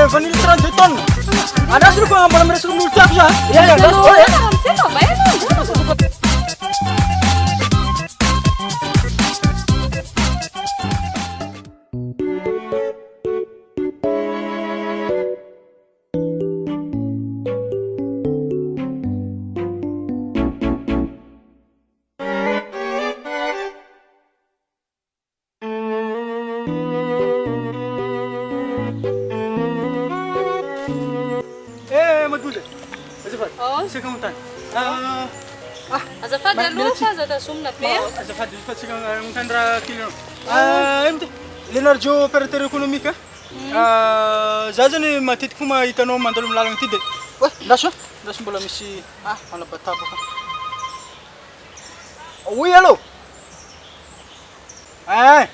le vanille 32 tonnes. Andaso ko mbola miresaka amin'olo tiako za. Madule. Azafady. Sika montany. Azafady aloha fa za tazomina be. Azafady fa sika montany raha kilo. Emty. Leonardo opérateur économique. Za zany matetiky fo mahitanao mandalo amin'ny lalagna ty de. Ndaso mbola misy anabatapaka. Oui, allô?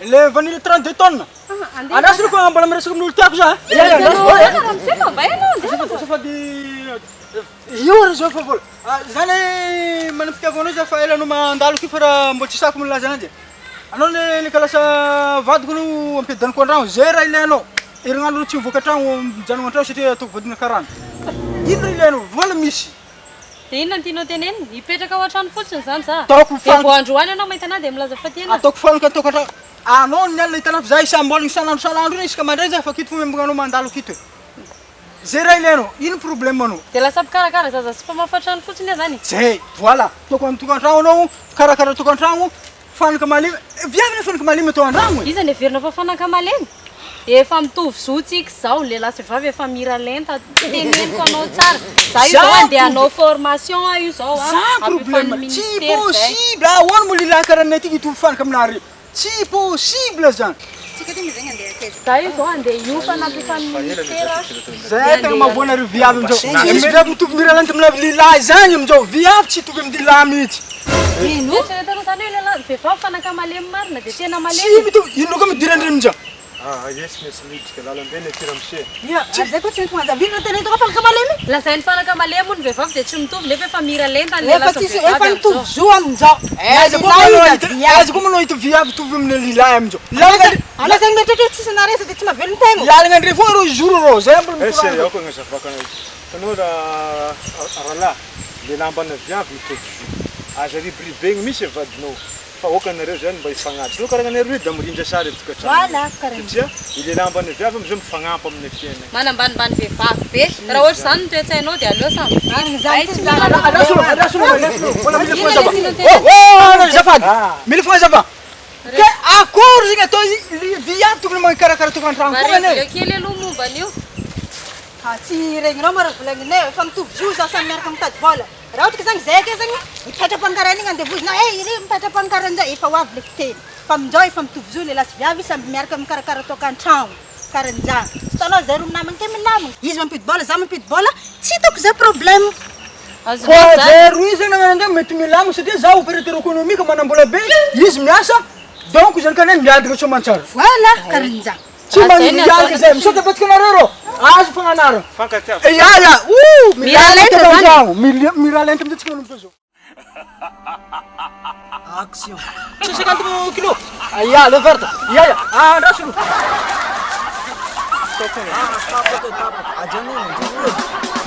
Le vanille 32 tonnes. Andaso ko mbola miresaka amin'olo tiako za. Io rezo fa vola. Zany manam-pitiavanao za fa elanao mandalo ky fa raha mbola tsy sako milaza ananjy. Anao le kalasa vadiko no ampiadaniko an-dragno zay raha ilainao. Herinandro tsy mivoaka an-tragno mijanona an-tragno satria ataoko vadina karana. Ino raha ilainao? Vola misy. De inona tianao tenenina? Hipetraka ao an-trano fotsiny zany za. Taoko De vao androany anao mahita anahy de milaza fa tena. Ataoko fanaka ataoko an-tragno. Anao ny alina hitanao za isam-bolagna isan'andro iny isaka mandray za fa kito fo membanao mandalo kito. Zay raha ilainao. Ino problème anao? De lasa pikarakara zaza sy mpamafa-trano fotsiny zany. Zay, voilà. Toko tokantragno anao, karakara tokantragno, fanaka malemy. Viavina fanaka malemy atao an-dragno. Iza ny heverina fa fanaka malemy? Efa mitovy zotsika zao lehilahy sy vavy efa mira lenta teneniko anao tsara. Za io zao andeha hanao formation io zao Sans problème. Tsy possible. Ahoana mo lilahy karaha anay ty hitovy fanaka aminareo? Tsy possible zany. Za io zao andeha hiofana ampifan'ny ministera. Zay tegna mahavoanareo viavy amizao. Tsy viavy mitovy mira lenta amin'ny lilahy zany amizao. Viavy tsy hitovy amin'ny lilahy mihitsy. Eritreretanao zany hoe lehilahy vehivavy fanaka malemy marina de tena Tsy malemy. mitovy. Ino koa midirandry amizao? Yes, misy midika lalam-be ny tiramse. Zay koa tsy mety manjavina tena hitako fanaka malemy. Lazainy fanaka malemy hono vehivavy de tsy mitovy nefa efa mira lenta ny Efa lehilahy sy tsisy vehivavy efa amizao. mitovy zo amin'izao. Aza koa manao hita viavy mitovy amin'ny lilahy amizao. Ana zany metratra tsisy naresa de tsy mahavelony tegna. Lalagna andre foana rô jour rô. Zay mbola Ese mikoragno. ao ko agnazavaka anazy. Tanao rahalahy, le lambana viavy mitovy zo. Aza ribribegny misy avadinao. Fa okanareo zany mba hifagnampy. Tsy karaha anareo de mirindra sara edy tokantrano. Voilà, karaha Satria ile lambana viavy amizao mifagnampy amin'ny fiainana. Manambanimbany vehivavy be. Raha ohatra zany ny toe-tsainao de aleo samy Azafady. Mila fagnazava. Ke akory zegny atao viavy tokony makarakara tokantragno koa Mare anay. kely aloha momba an'io. Tsy regninao mara volagninay efa mitovy zo za samy miaraka mitady vola. Raha ohatra ka zany zay ke zany mipetra-pankarana igny andevozina iri mipetra-pankarana zay efa hoavy le fiteny. Fa amin'izao efa mitovy zo lehilahy sy viavy samby miaraka mikarakara tokantragno. Karan'izany. Tsy hitanao zay ro namagny ke milamagna. Izy mampidi bola, za mampidi bola, tsy hitako zay problème. Azo Fa zany. zero izy nagnanandre mety milamagna satria za opérateur économique manambola be. Izy miasa. Donc zany kanay miadana soamantsara. Voilà, karan'izany. Tsy miadana zay. Misaotra betsaka anareo rô. Azo fagnanara. Fankatiava. Ya. Mira lenta zany. Mira lenta mihitsy tsika nompo zao. Action. 150 kilo. Ya, le verte. Ya. Andraso. Tapaka. Ajani.